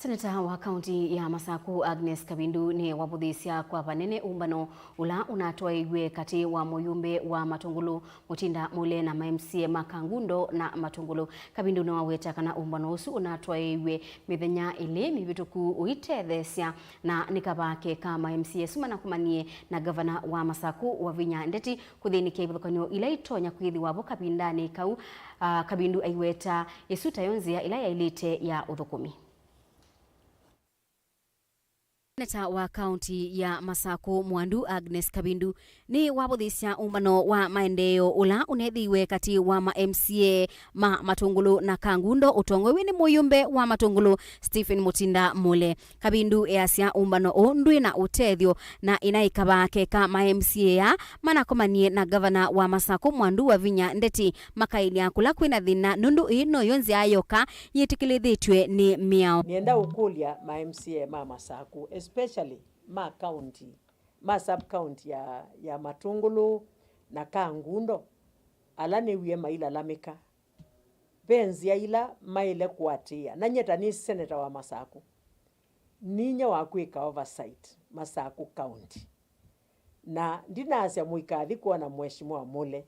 Seneta wa kaunti ya Masaku Agnes Kabindu ni wabudhisia kwa panene umbano ula unatoa igwe kati wa moyumbe wa Matungulu Mutinda Mule na MMCA Makangundo na Matungulu. Kabindu na waweta kana umbano usu unatoa igwe mithenya ile mibituku uitethesya na nikabake kama MMCA sumana kumanie na gavana wa Masaku wa Vinya Ndeti kuthinikia ibuthukanio ila itonya kwithi wabo kabindani kau Kabindu aiweta isuta yonzia ila ya ilite ya uthukumi. Seneta wa kaunti ya Masaku Mwandu Agnes Kabindu ni wabudhisya umbano wa maendeleo ula unethiwe kati wa MCA Matungulu na Kangundo utongwe ni muyumbe wa Matungulu Stephen Mutinda Mule. Kabindu easya umbano ondwi na utethyo na inaikabake ka MCA ya manakomanie na gavana wa Masaku Mwandu wa Vinya Ndeti makailia kula kwina thina nundu ino yonzi ayoka yitikilithitwe ni miao. Nienda ukulia MCA Masaku especially county sub county ya Matungulu na Kangundo alani wiye maila lamika benzi ya ila maile kuatia na nyeta ni senator wa Masaku ninya wakwika oversight Masaku county na ndinasya muikathi kuona mheshimiwa Mule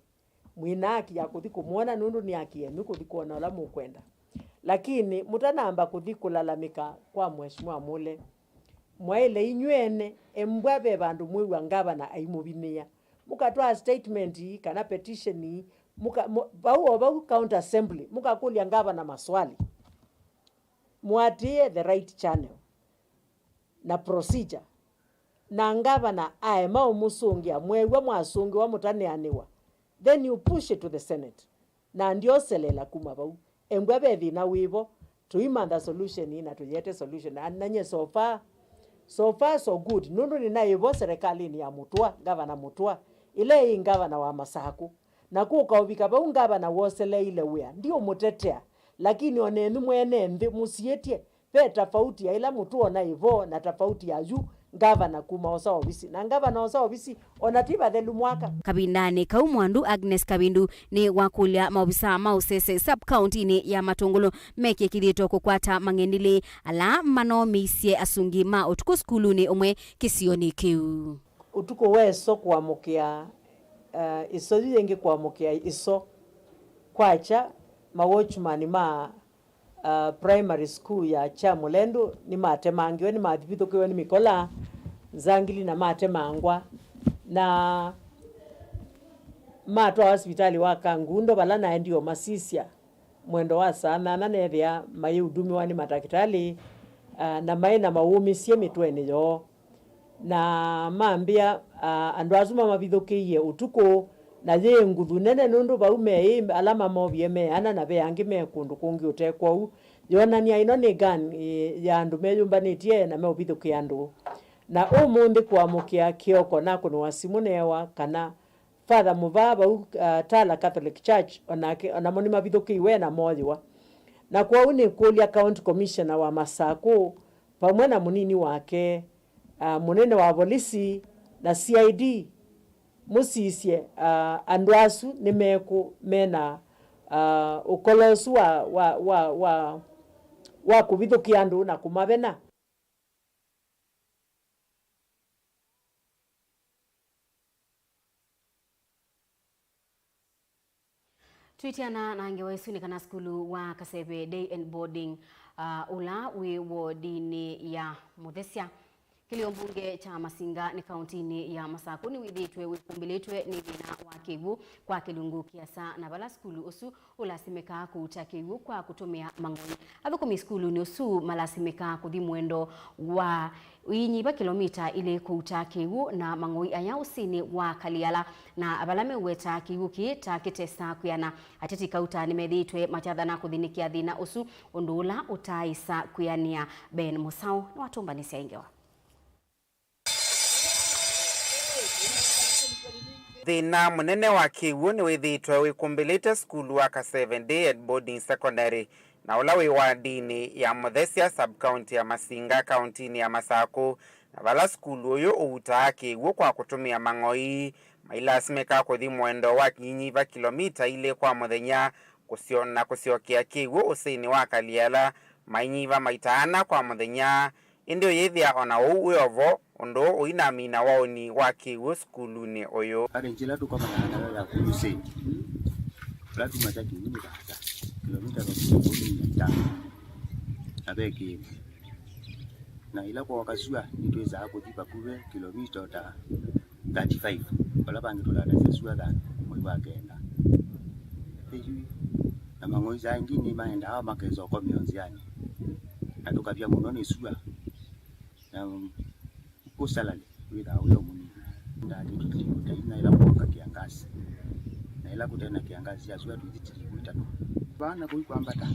mwinaki ya kuthi kumuona nundu ni akienu kuthi kuona ola mukwenda lakini mutanamba kuthi kulalamika kwa mheshimiwa Mule mwaile inywene embwabe bandu mwiwa ngabana aimubinia mukatwa statement kana petition bau counter assembly mukakulia ngabana maswali mwatie the right channel na procedure na ngabana aema umusungia mwewa mwasungi wa mutaneaniwa then you push it to the Senate na ndio selela kuma bau embwabe thina wibo tuimanda solution ina tuyete solution ananye so far so good nundu ni naivo serikali ni ya Mutua gavana Mutua ile hii gavana wa Masaku na kukaubika ba gavana wosele ile wea ndio mutetea lakini onenu mwene ndi musietie pe tofauti ya ila Mutua naivo na tofauti ya yu gavana kuma osa obisi na gavana osa obisi onatiba thelu mwaka. Kabindani kau Mwandu Agnes Kabindu ni wakulia maobisa mausese sub county ni ya Matungulu meke kithito kukwata mangendile ala manomisye asungi ma utuko skulu ni umwe kisioni kiu utuko weso kuamukia iso yenge kuamukia iso kwacha watchman primary school ya Chamulendu ni matemangiwe ni mathibithukiwe ni mikola zangili na matemangwa na matwa hospitali wa Kangundo bala na ndio masisya mwendo wa sana na nethia mai udumi wani matakitali na mai na maumisie mitwene yo na mambia andu azuma mabithukiye utuko na ye nguthu nene nundu baume alama mobie me ana na be angime kundu kungi utekwa u yonania ino ni gan ya andu meyumbanitie na meobithukia andu na umundi kuamukia kioko na kuno wasimunewa kana Father Muvaba Tala Catholic Church ona moni mabithukiwe na moywa na kwa uni kulia county commissioner wa Masaku pamwe na munini wake munene wa polisi na CID musisye andwasu nimeku mena ukolosu wa kubithukia andu na kumabena. Twitiana na ngewesu ni kana skulu wa Kasebe Day and Boarding ula wi wodini ya Muthesya kilio mbunge cha Masinga ni kauntini ya Masaku ni withitwe wikumbilitwe ni thina wa kiwu kwa kilungu kiasa na bala skulu usu ulasimika kuuta kiwu kwa kutumia mang'oni athukumi skulu ni usu malasimika kuthi mwendo wa inyiba kilomita ile kuuta kiwu na mang'oi aya usini wa Kaliala na abalame weta kiwu kita kitesa kuyana ateti kauta nimethitwe machathana kuthinikia thina usu undula utaisa kuyania Ben Musau na watumbanisia ingewa thina munene wa kiwu ni withitwe wikumbilite skulu wa Kasebe Day and Boarding Secondary na ula wi wadini ya Muthesya sub county ya Masinga county ya Masaku na bala skulu uyu uutaa kiwu kwa kutumia mang'oi mailasimika kuthi mwendo wa kinyiva kilomita ile kwa muthenya kusiona kusiokia kiwu usini wa Kaliala mainyiva maitana kwa muthenya indi uyithia ona uwe ovo undu uinamina waoni wa kiwu skuluni uyu ari njila tukomana na kurusi lati mataki ni kata kilomita 15 abeki na ila kwa wakazua nitweza kujipa kuwe kilomita 35 wala bangi tulala sesua da mwiba agenda hivi na mangoiza ngini maenda hawa makezo kwa mionziani na tukavya muno ni sua na kusalale witha huyo muni ndani tutaina ila kwa kiangazi na ila kutena kiangazi ya sua tujitikuita bana kuikwambata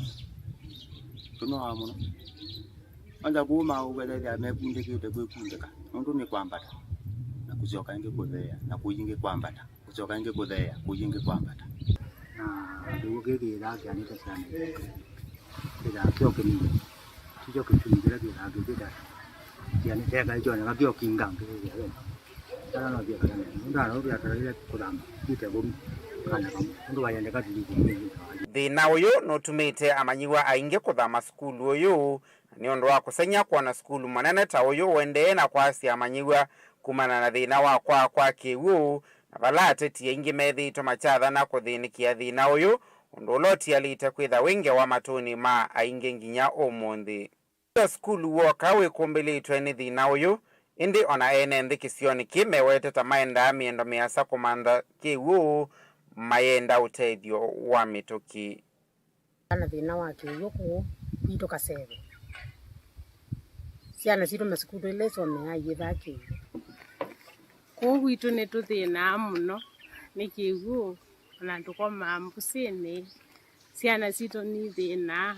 tuno muno anda kuma ubelele amekunde kite kwekundeka ndo ni kwambata na kuzoka inge kuthea na kuyinge kwambata kuzoka inge kuthea kuyinge kwambata na ndugu gege yake anita sana bila kioke ni kicho kitungira bila gege yani tega hicho na kio kinga ngege sana na bia kana ndo bia kana kudamba kite bomi kana ndo wayende katili thina uyu nutumite amanyiwa ainge kuthama skulu uyu ni undu wa kusenya kuona skulu manene ta uyu wende na kwasi amanyiwa kumana na thina wa kwa kiwu na vala ateti ingi methito machatha na kuthinikia thina uyu undu loti alite kwitha winge wa matuni ma ainge nginya umuthi skulu woka wikumbilitwe ni thina uyu indi ona ene nthi kisioni kimewete ta maenda miendo miasa kumanda kiwu mayenda utethio wa mituki ana thina wa kiwu kwito Kasebe ciana ciro masukuru ile somea yithaki ko gwitu ni tuthina muno ni kiwu na ndukoma mbusini ciana cito ni thina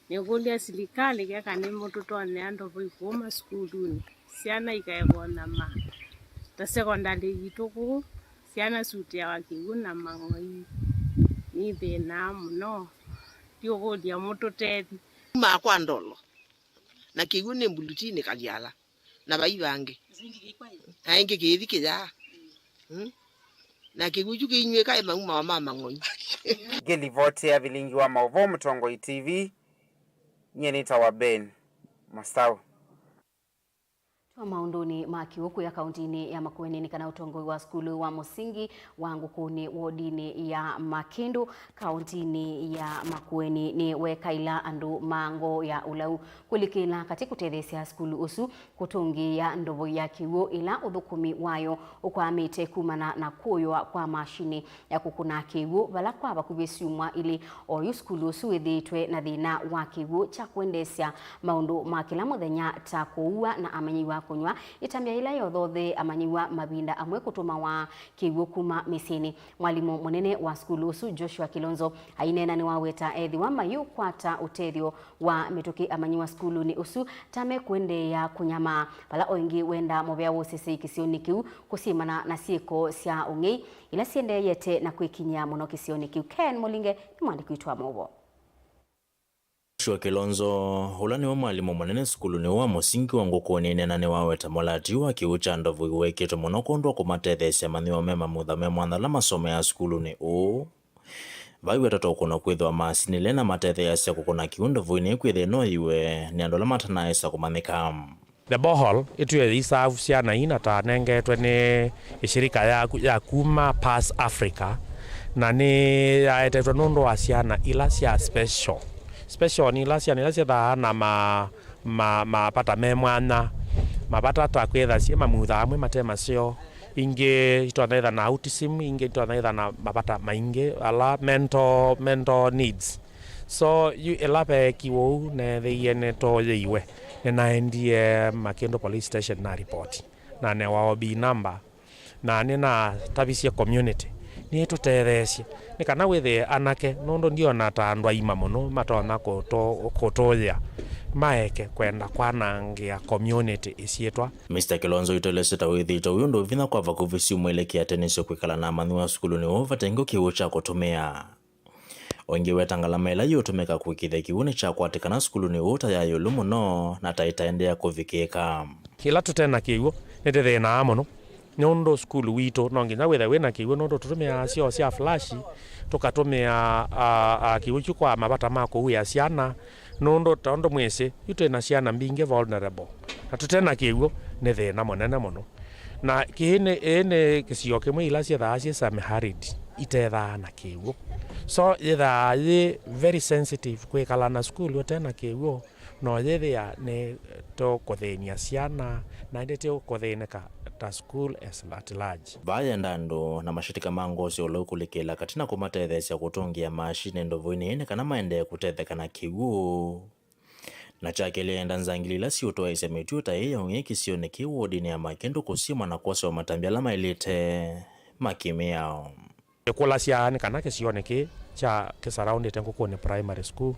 ni gulia serikali ke kani mutu tone ando boikuma skuluni ciana ikaebona ma ta secondary gituku ciana sutia wa kiwu na mangoi ni thina muno tiogolia mutu tethi ma kwa ndolo na kigune mbulutini kaliala na baibange ainge kithike ya na kiguju kinywe kai mama mama ngoi Gelivote ya Vilingi wa Mauvoo Mtongoi TV nyenita wa Ben Masau maunduni makiuku ya kauntini ya Makueni kana utongoi wa skulu wa musingi wa Ngukuni wodini ya Makindu kauntini ya Makueni ni wekaila andu mango ya ulau kulikila katika kutethesia skulu usu kutungi ya ndovo ya kiwo ila uthukumi wayo ukwamite kumana na kuyoa kwa mashini ya kukuna kiwo vala kwa bakubesiumwa ili oyu skulu usu withitwe na thina wa kiwo cha kuendesya maundu makila muthenya ta kuua na amanyiwa kunywa itamia ila yothothe amanyiwa mabinda amwe kutuma wa kiwu kuma misini mwalimu munene wa skulu usu Joshua Kilonzo ainena ni waweta ethi wa mayu kwata utethio wa mituki amanyiwa skulu ni usu tame kwende ya kunyama pala oingi wenda mobea wosisi kisioni kiu kusimana na sieko sia ungei ila siende yete na kuikinya muno kisioni kiu. Ken Mulinge ni mwandiki wetu wa Mauvoo. Joshua Kilonzo hulani wa mwalimu munene skulu ni wa musingi wa Ngukuni nena ni waweta molati wa kiucha ndovu iweketo muno kondwa kumatethesia manthio mema muthame mwanthala masomo ya skulu ni uu vaiweta tokuna kwithwa masini lena matethesia kukuna kiundovu ni kwithe no iwe ni andola matanaisa kumanika. The borehole itu yisavu ciana ina ta nengetwe ni ishirika ya kuma Pass Africa na ni yaetetwe nundu wa ciana ila cia special ni ila ciana ila cia na mapata memwana mapata ta kwitha cia mamutha amwe matema cio inge itwanaitha na autism inge itwanaitha na mapata maingi ala mental needs so you elape kiwo ne the neto yiwe na ndie Makindu police station na report na ne wa bi number na ni na tabisia community ni tutethesia ni kana withe anake nondo ndio na tandwa ima muno matona kotoya maeke kwenda kwanangia community isietwa. Mr. Kilonzo iteleseta withito uyundo vina kwa vakuvisi mwelekea tenisio kwikala na manua skulu ni ova tengo kiwo cha kutumia ongi wetangala mela yotumeka kwikithe kiwune cha kwatikana skulu ni uta ya yulumu no na taitaendea kuvikika kila tutena kiwo nete na amono nyondo skulu wito nonginya wetha wena kiwo nondo tutumia cio cia flash tukatumia kiwo kwa mabata mako ya ciana nondo tondo mwese yute na ciana mbinge vulnerable na tutena kiugo ne thina munene muno na kihine kisio kimwe ila cia thaa cia semi-arid itethaa na kiugo so ithaa ye very sensitive kwikala na school utena kiugo no yethia ne to kuthenia ciana na ndete kuthineka ta school as at large. Baya ndando na mashirika mangosi olokulikila katina kumatethesya kutungia mashine ndovoini kana maende kutetheka na kiugo na chakele enda nzangilila si utoaisya mituta iya ungeki sione kiwodini ya makendo kusima na kwasa wa matambia lama ilite makime yao. Kula siani kana kisione ki cha kisaraundi tengo kune primary school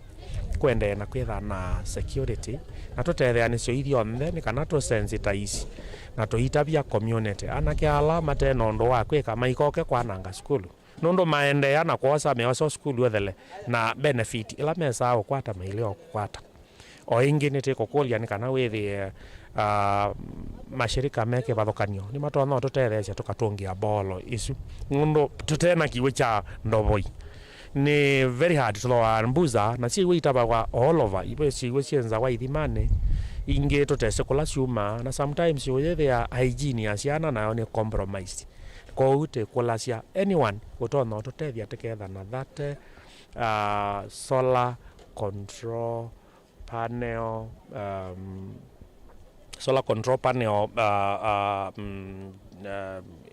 kwende na kwitha na security na tutethea nisio ithionthe ni kana to sensitize na tuitabia community anake ala mateno ndo wa kwika maikoke kwananga school nondo maende ana kosa meoso school wethele na benefit ila mesa kwata mailio kwata o ingi nite kokolia ni kana withi mashirika meke bathokanio ni matwana tutethesya tukatungia bolo isu nondo tutena kiwe cha ndovoi ni very hard to mbuza na si witaba wa all over iwe si we cienza wa ithimane inge tutese kula ciuma na sometimes there hygiene ya ciana nayo ni compromised ko ute kula cia anyone gutona tutethia together na that solar control panel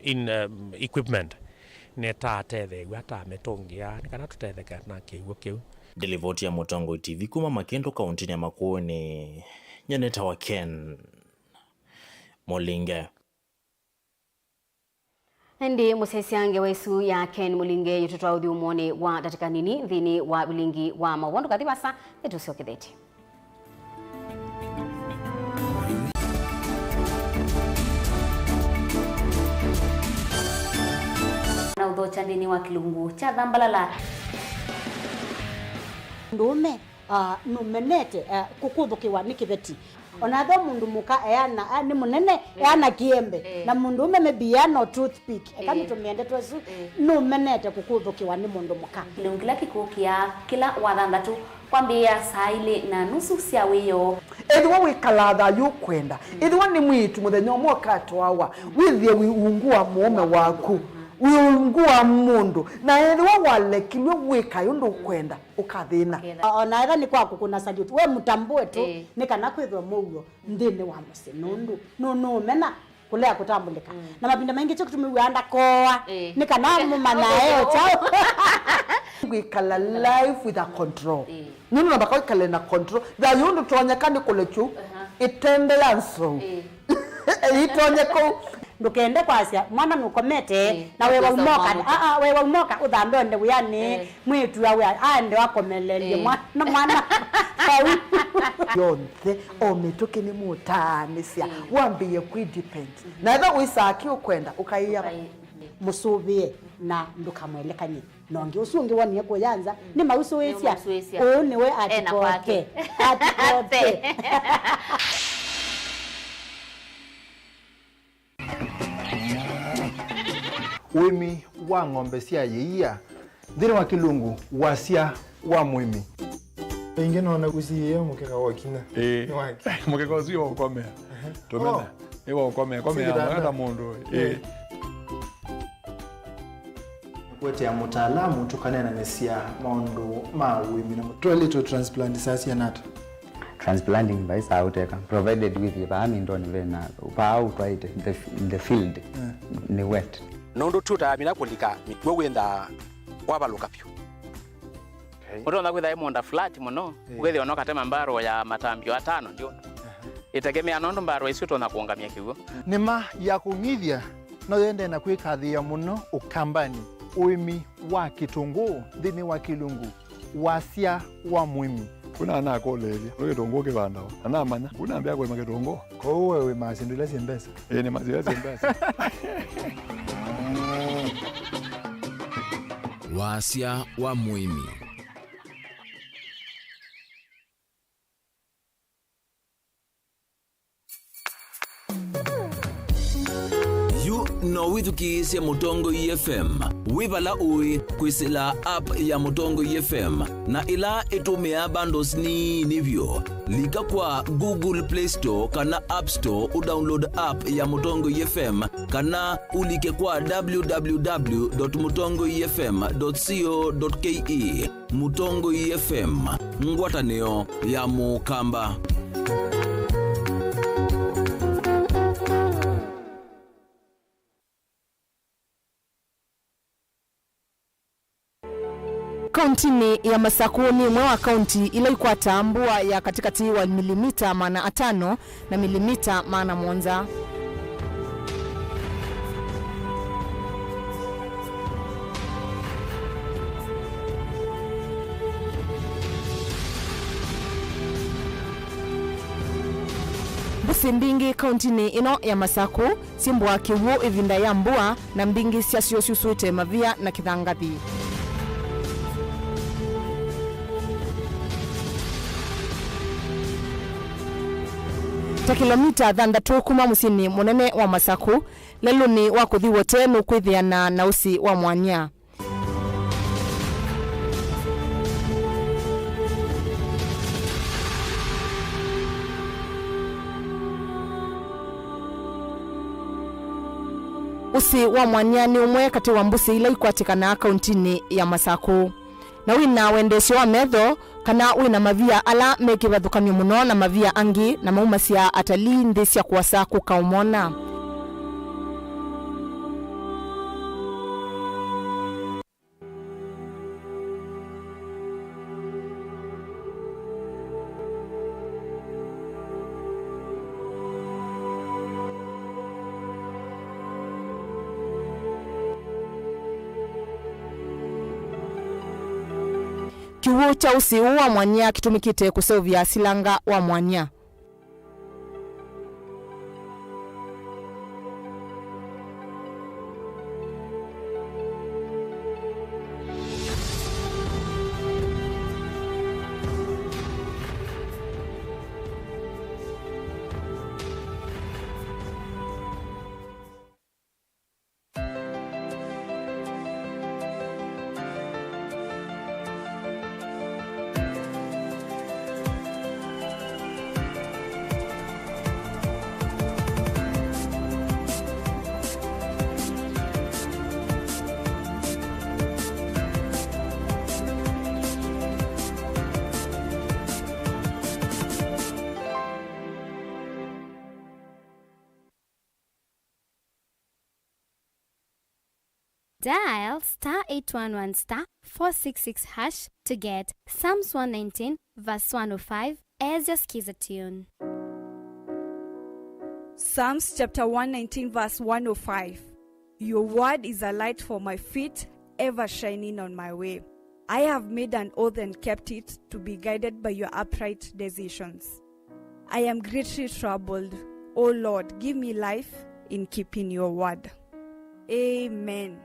in equipment neta tethe gwata metongia kana tutetheka na kiugo kiu. Delivoti ya Motongo TV kuma Makendo kaunti ya Makueni nyaneta wa Ken Mulinge. Ndi musesiange wesu ya Ken Mulinge yututua uthi umone wa datika nini dhini wa Vilingi wa Mauvoo kathibasa etusio kitheti. Na udhocha ndini wa kilungu cha Dhambalala. Ndume numenete kukuthukiwa ni kibeti onatho mundu muka eana ni munene eana kiembe na mundu ume mebiano toothpick ekamitumende twesu numenete kukuthukiwa ni mundu muka kilungila kikukia kila wathanthatu kwambia saa 2:30 cia wiyo edwa wikalatha yukwenda edwa ni mwitu muthenya mwakato wawa withie wiungua muome waku wiungua mundu na edwa walekilwe wika yundu kwenda ukathina ona ira ni kwaku kuna salute we mutambue tu ni kana kwithwa mugo ndini wa muse nundu no mena kulea kutambulika na mapinda maingi cyo kutumiwanda koa ni kana mumana eo chao wikala life with a control nunu na bakao kale na control da yundu tonyakani kulechu itendelanso itonyeko ndukende kwasia mwana nukomete na wewe umoka wewe umoka uthambe onde uyani mwitu wawe ande wakomelelie mwana yonthe omituke ni mutanisia wambie kudepend na eva uisaki ukwenda ukaiya musubie na ndukamwelekanye nonge usungi woni yako yanza ni mausu wesia ni we atikoke wimi wa ng'ombe cia yeia thiri wa kilungu wasia wa mwimi inge nona kusiye mukeka wakina ni waki mukeka usio ukomea tumena ni wa ukomea hata mundu kwete ya mutaalamu tukanena nesia maundu ma wimi na toilet transplant sasa nata transplanting by sauteka provided with the amindoni vena pa out right in the field ni wet nondo tuta mina kulika mitwo wenda wabaluka pyo Mudo na kwitha imonda flat muno ugethi ono katema mbaro ya matambio 5 ndio itegemea nondo mbaro isuto na kuongamia kigo nima ya kungithia no yende na kwikathia muno ukambani uimi wa kitungu thini wa kilungu wasia wa mwimi kuna ana kolelia kitungu kibanda ana manya kuna ambia kwa kitungu ko wewe masindile simbesa ni mazile simbesa wasia wa mwimi no withukiisya Mutongo FM wibala ui kwisila app ya Mutongo FM na ila itumia bundles ni nivyo lika kwa Google Play Store kana App Store udownload app ya Mutongo FM kana ulike kwa www.mutongofm.co.ke. Mutongo FM, ngwatanio ya Mukamba. Kauntini ya Masakuni mwe wa kaunti ile ikwata mbua ya katikati wa milimita 5 na milimita 7. Busi mbingi kauntini ino ya Masaku simbwa kiwu ivinda ya mbua na mbingi siasio susute mavia na kithangathi. Ta kilomita 3 kuma musini munene wa Masaku leluni wa kuthi wote nukwithiana na usi wa mwanya. Usi wa mwanya ni umwe kati wa mbusi ile ikwatikana kauntini ya Masaku. Na wina wendesho wa metho kana wina mavia ala mekivathukanio muno na mavia angi na maumasia atalii nthi cia kuasa kukaumona. Kiwu cha usi wa mwanya kitumikite kusovya silanga wa mwanya. Dial *811*466# to get Psalms 119 verse 105 as your skiza tune. Psalms chapter 119 verse 105. Your word is a light for my feet, ever shining on my way. I have made an oath and kept it, to be guided by your upright decisions. I am greatly troubled. O Lord, give me life in keeping your word. Amen.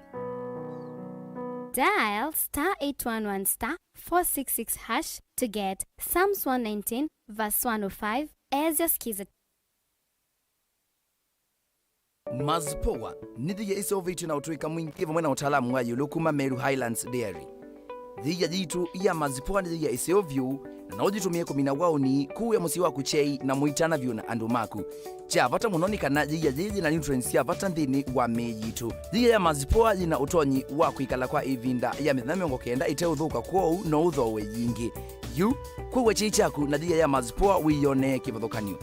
Dial *811*466# to get Psalms 119 verse 105 as your skiza. Mazpoa nithi ya isoviti na utuika mwingi vamwe na utaalamu wa yulukuma Meru Highlands Dairy. Dhiya jitu ya mazpoa nithi ya isovyu na ujitumie kumina waoni kuu ya musiwa kuchei na muitana vyu na andumaku. Cha vata munoni kana dhiya jiji na nutrients ya vata ndini wa mejitu. Dhiya ya mazpoa jina utonyi wa kuikala kwa ivinda ya mithami kenda ite uthuka kwou no uthowe yingi. Yu kuwe chichaku na dhiya ya mazpoa wiyone kivathukanio.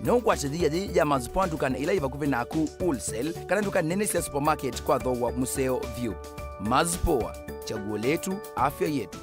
No kwa chidhiya ya mazpoa ndukana ila iva kuvinaku wholesale kana ndukana nene sia supermarket kwa thowa museo view. Mazpoa, chaguo letu, afya yetu.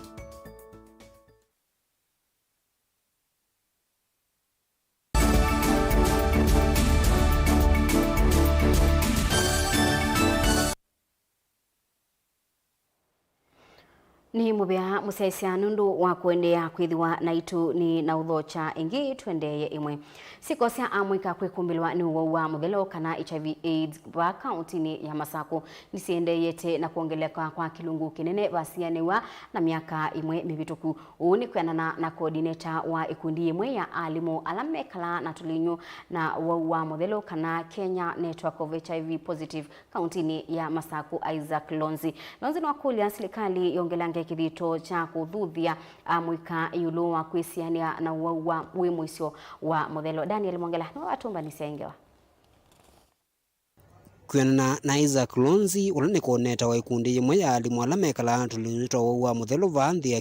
Ni mubea musaisia nundu wa kuendea kwithiwa na itu ni na uthocha ingi twendeye imwe. Sikosia amwika kwikumbilwa ni uwa muthelo kana HIV AIDS wa kaunti ya Masako nisiendeyete na kuongeleka kwa kilungu kinene basianewa na miaka imwe mibituku. Uni kwenana na coordinator wa ikundi imwe ya alimu alamekala na tulinyu na uwa muthelo kana Kenya Network of HIV Positive kaunti ya Masako Isaac Lonzi. Lonzi ni wakulia serikali yongelange kithito cha kuthuthia amwika yulo wa kwisiania na uwa mwisho wa muthelo. Daniel Mwangela no atumba nisiaingewa. Kwenana na Isaac Lonzi ulane coordinator wa ikundi imwe ya alimu alamekala tulinitwa uwa muthelo vanthi ya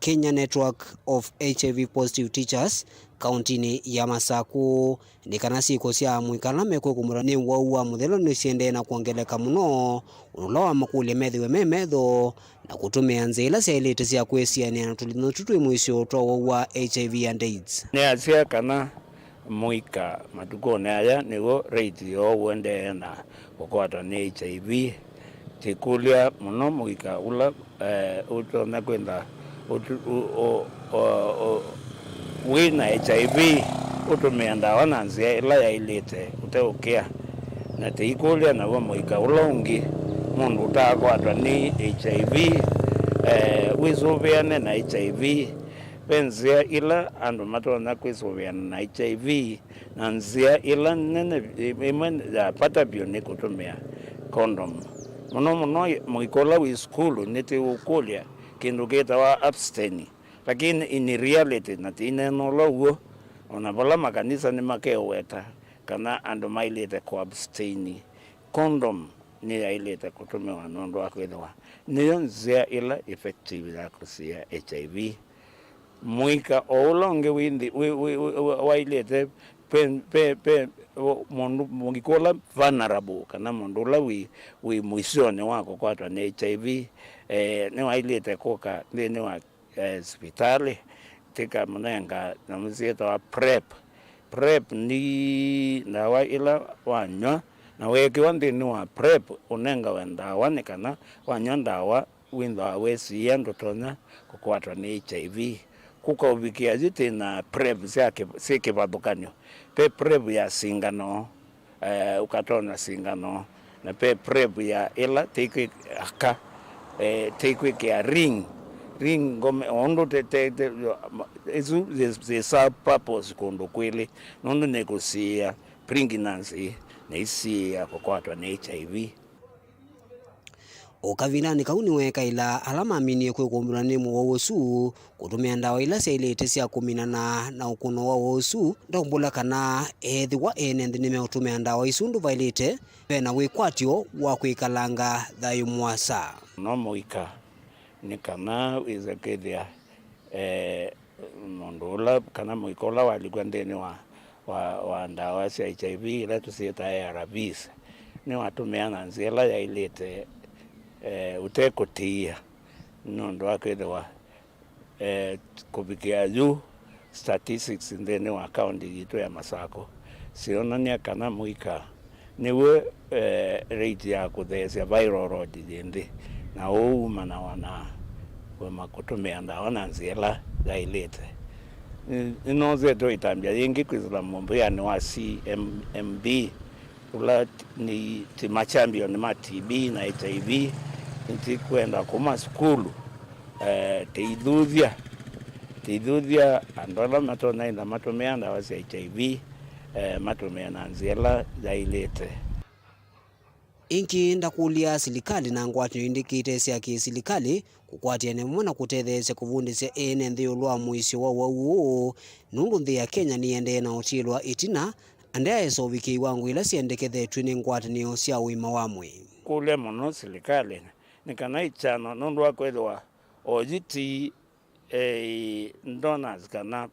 Kenya Network of HIV Positive Teachers kaunti ya Masako ni kana siko cia mwikala meko kumura ni uwa muthelo ni ciende na kuongeleka muno ulowa makule methiwe memetho na kutumia nzila cia ilite cia kwesiania na tulino tutwi mwisho twa uwa HIV and AIDS ne asia kana muika matukone aya nigo rate yo wende na kukwata ni HIV tikulia muno muika ula utona kwenda wina HIV utumia ndawa na nzia ila ya ilite uteukia na teikulia na wamuika ulongi mundu utakwatwa ni HIV wisuviane na HIV penzia ila andu matona kwisuviana na HIV na nzia ila nene ya pata bio ni kutumia condom muno mwikola wi skulu niti ukulia kindu gitawa abstain lakini in reality natine no logo onabola makanisa ni makeweta kana andu mailete ko abstain condom ni yailete kutumiwa nondo akwethwa niyo nzia ila effective ya kusia HIV mwika olonge windi wailete pe mundu mungikola vulnerable kana mundu la wi muisione wako kwatwa na HIV ni wailete koka ni wa hospitali tika mnenga na mzito wa prep ni dawa ila wanywa na weki wandi ni wa prep unenga wenda wanikana wanywa dawa winda wesi yendo tona kukwatwa na HIV kuka ubikia zite na prep zake sike badukanyo pe prep ya singano ukatona singano na pe prep ya ila take aka take ya ring ngome ondo te ezu ze sa purpose kondo kweli nondo negosia pregnancy na isi ya kukwatwa na HIV ukavina ni kauni weka ila alama aminie kwikumbura ni muwosu kutumia ndawa ila cia ilite cia kuminana na ukuno wa wosu ndombula kana ethiwa ene nthi nimeutumia ndawa isundu vailite pena wikwatio wa kwikalanga thayu mwasa no muika ni kana wizakethia mondula kana muikola waligwa ndeni wa ndawa cia HIV ila tusieta ARVs ni watumia na nzela ya ilite utekotia nondo akwethwa kubikia juu statistics ndeni wa county yitu ya Masako sionania kana muika niwe rate ya kuthesia viral load ndi na uma na wana kwa kutumia ndawa na nzela dailete inoze to itambia yengi kwizla mombo ya ni wa CMB ula ni tima champion ma TB na HIV nti kwenda kuma skulu teidhuthia andola matona ina matumia ndawa za HIV matumia na nzela dailete inki ndakulia silikali na ngwatio indikite cia kisilikali kukwatia ne mwana kutetheesya kuvundisya ene nthi ulwa mwisho wa wauo nundu nthi ya Kenya niende na utilwa itina andea esoviki wangu ila siendekethetwe ni ngwatanio cia uima wa mwi kule muno silikali nikana ichano nundu akwethwa ojiti donors kana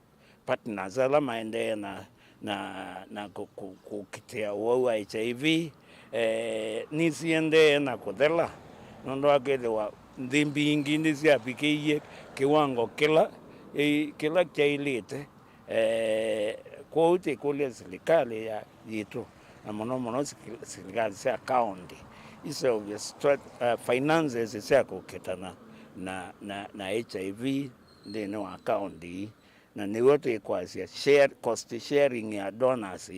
partners ala maende na kukitia wa HIV nisiende na kuthela nundu akwethwa nthimbi ingi ni ciapikiie kiwango kila chailite kwa uti kule serikali ya yitu na muno serikali cia county iso finances cia kukitana na HIV thĩinĩ wa county, na nĩguo twĩkwacia cost sharing ya donors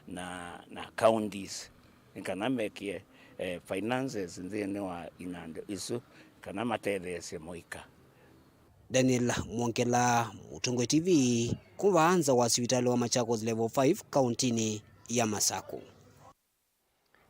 na counties kana mekie finances thĩinĩ wa inando isu kana matethesie moika. Daniel Mwonkela, Mutungo TV, kuvaanza wa hospitali wa Machakos level 5 kauntini ya Masako.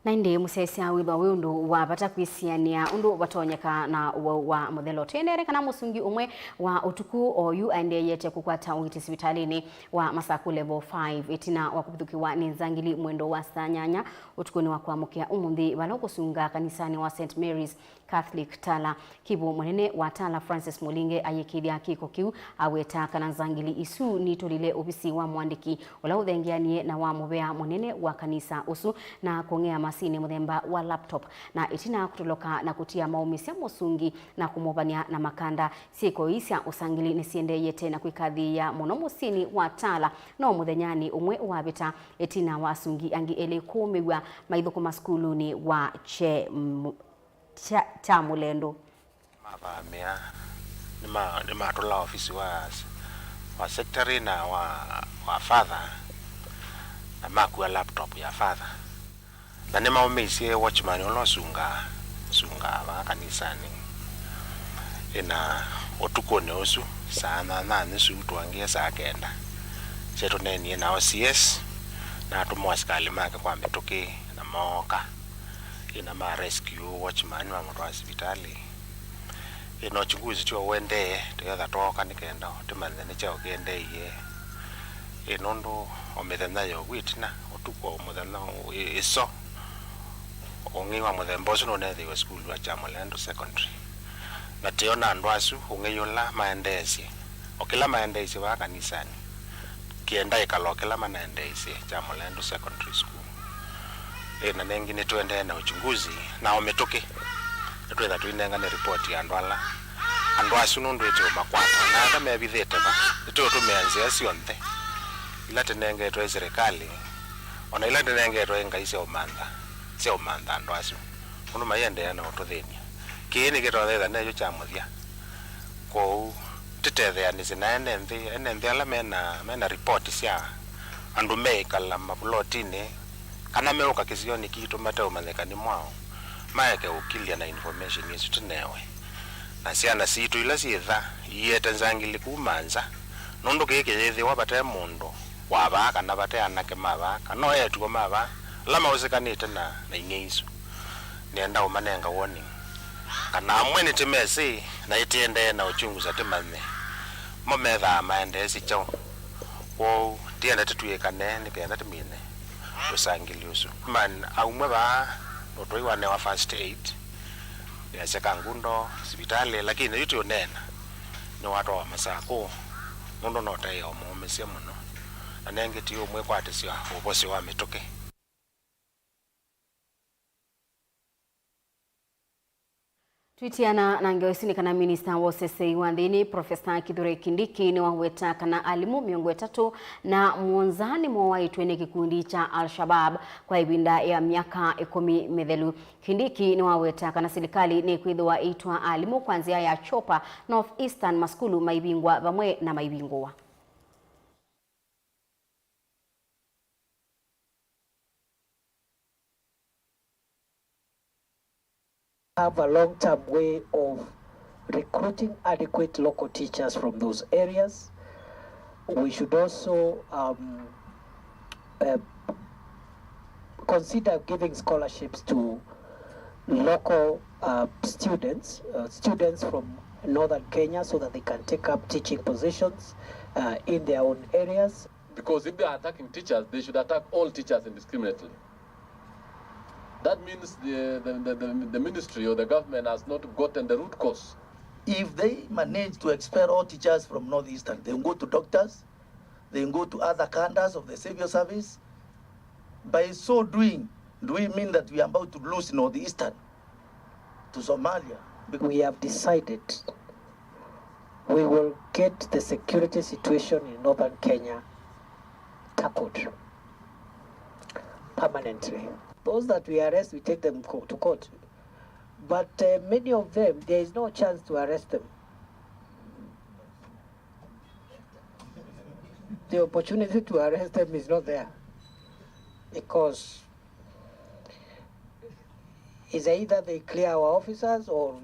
Na indi musesia withwa undu wapata kwisiania undu watonyeka na wa modelo tenere kana musungi umwe wa utuku oyu andeyete kukwata witi hospitalini wa Masako level 5 itina wakubithukiwa ni nzangili mwendo wa sanyanya utukuni wa kuamukia umundi balokusunga kanisani wa St Mary's Catholic Tala. Kibu mwenene wa Tala Francis Mulinge ayekithia kiko kiu aweta kana nzangili isu nitulile obisi wa mwandiki ola uthengianie na wa mubea mwenene wa kanisa usu na kongea masini muthemba wa laptop na itina kutuloka na kutia maumisia musungi na kumubania na makanda siko isya usangili nisiendeye tena kwikathia muno musini wa Tala no muthenyani umwe wabita itina wa asungi angi ele kumiwa maithuko maskuluni wa cha mulendo mabamia ni matola ofisi wa secretary na wa father na makuwa laptop ya father na ni maumisie watchman olosunga wa kanisani ina otukone osu sana na nisu tuangie saa kenda cheto neni na OCS na tumwasikali make kwa mitoke na moka ina ma rescue watchman wa mtu hospitali ino chunguzi cho wende toya toka nikenda timande ne chao kende ye inondo omethena yo witina otuko omethena iso ongiwa muthemba ucio nonethe wa school wa Chamolendo secondary na tiona ndwasu ungeyola maendesi okila maendesi wa kanisani kienda ikalokela maendesi Chamolendo secondary school na nengine tuende na uchunguzi na ometoke twetha twinenga ne report ya andwasu nundu ete makwata na kama ebithete ba ito tumeanzia sionthe ila tenenge twa serikali ona ila tenenge twa ngaise omanda andwasu uno mayende na ututhenia kini gitothetha neyo chamuthia ko titethea ni sinaene nthi ala mena report cia andu meikala maplotini kana meuka kisioni kitu mateo manekani mwao maeke ukilia na information yesu tunewe na ciana citu ila ciitha iete nzangili kumanza nundu kiki yithi wabate mundu wabaka na bate anake mabaka no yetu maba lama usikanite na ingeisu nenda umanenga warning kana amweni timesi na itiende na uchunguza timane mometha maendesi chao wo tienda tutuyekane nikenda timine usangili usu man aumwe ba notoi wane wa first aid ya sekangundo hospitali lakini yutu nena ni watu wa Masako mundu notai omumesia muno anenge tiyo mwe kwatesya obosi wa mitoke. Twitiana na ngewesini kana minister wa sesei wandini Professor Kithure Kindiki ni waweta kana alimu miongo 3 na muonzani mwawaitwe ni kikundi cha Al-Shabaab kwa ibinda ya miaka 10 methelu. Kindiki ni waweta kana serikali ni kwithwa itwa alimu kwanzia ya Chopa North Eastern maskulu maibingwa bamwe na maibingwa. Have a long-term way of recruiting adequate local teachers from those areas. We should also consider giving scholarships to local students from northern Kenya so that they can take up teaching positions in their own areas. Because if they are attacking teachers, they should attack all teachers indiscriminately. That means the ministry or the government has not gotten the root cause. If they manage to expel all teachers from Northeastern, they go to doctors, they go to other cadres of the civil service. By so doing, do we mean that we are about to lose Northeastern to Somalia? We have decided we will get the security situation in northern Kenya tackled permanently. Those that we arrest, we take them to court. But many of them, there is no chance to arrest them. The opportunity to arrest them is not there, because it's either they clear our officers or,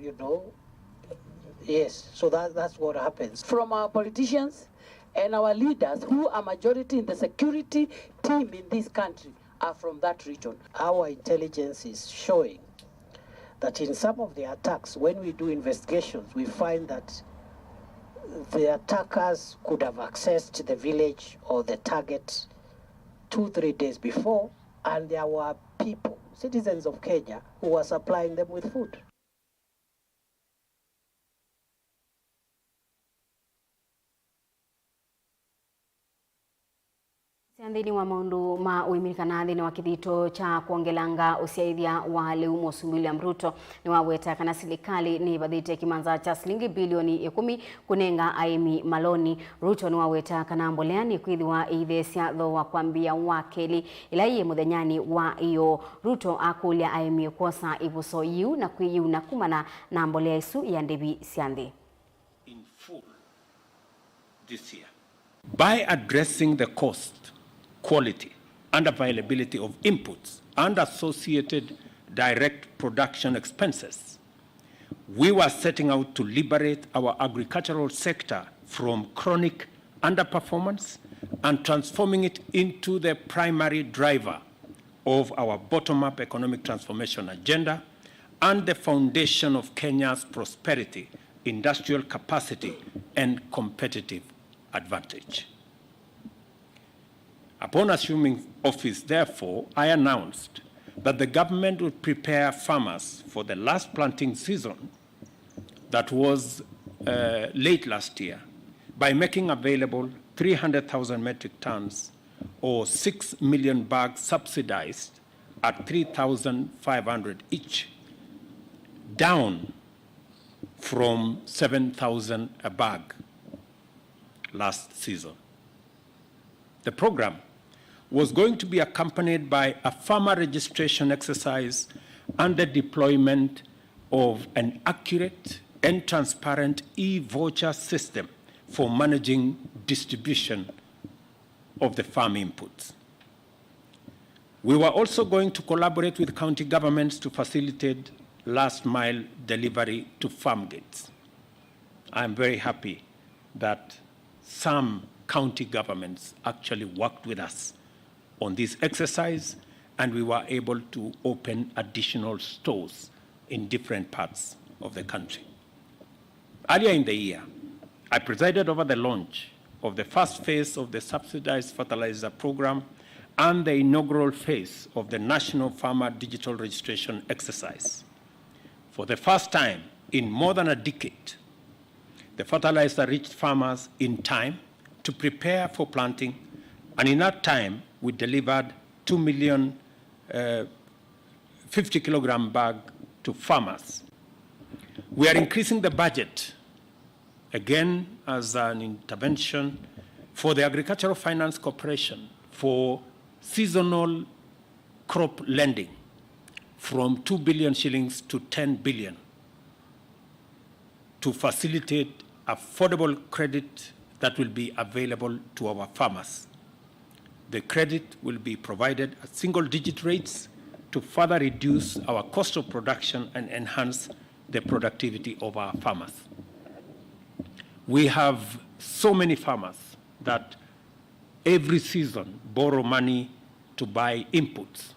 yes, so that's what happens. From our politicians and our leaders, who are majority in the security team in this country, are from that region. Our intelligence is showing that in some of the attacks, when we do investigations, we find that the attackers could have accessed the village or the target 2-3 days before, and there were people, citizens of Kenya, who were supplying them with food. Thini wa maundu ma uimirikana thini wa kithito cha kuongelanga usiaithia wa Leu Mosu William Ruto ni waweta kana serikali ni bathite kimanza cha shilingi bilioni 10 kunenga aimi maloni. Ruto ni waweta kana mboleani kwithiwa ithesia tho wa kwambia wakeli ila iye muthenyani wa iyo. Ruto akulia aimi kosa ibuso yu na kwiyu na kumana na mbolea isu ya ndebi sianthi in full this year by addressing the cost, quality and availability of inputs and associated direct production expenses. We were setting out to liberate our agricultural sector from chronic underperformance and transforming it into the primary driver of our bottom-up economic transformation agenda and the foundation of Kenya's prosperity, industrial capacity, and competitive advantage. Upon assuming office, therefore, I announced that the government would prepare farmers for the last planting season that was late last year by making available 300,000 metric tons or 6 million bags subsidized at 3,500 each, down from 7,000 a bag last season. The program was going to be accompanied by a farmer registration exercise and the deployment of an accurate and transparent e-voucher system for managing distribution of the farm inputs. We were also going to collaborate with county governments to facilitate last mile delivery to farm gates. I'm very happy that some county governments actually worked with us on this exercise, and we were able to open additional stores in different parts of the country. Earlier in the year, I presided over the launch of the first phase of the subsidized fertilizer program and the inaugural phase of the National Farmer Digital Registration exercise. For the first time in more than a decade, the fertilizer reached farmers in time to prepare for planting, and in that time, we delivered 2 million 50-kilogram bag to farmers. We are increasing the budget, again as an intervention, for the Agricultural Finance Corporation for seasonal crop lending from 2 billion shillings to 10 billion to facilitate affordable credit that will be available to our farmers. The credit will be provided at single-digit rates to further reduce our cost of production and enhance the productivity of our farmers. We have so many farmers that every season borrow money to buy inputs.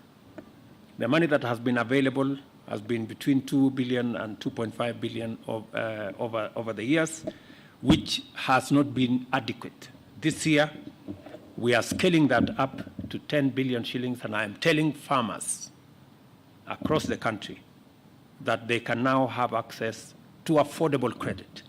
The money that has been available has been between 2 billion and 2.5 billion over the years, which has not been adequate. This year, we are scaling that up to 10 billion shillings, and I am telling farmers across the country that they can now have access to affordable credit.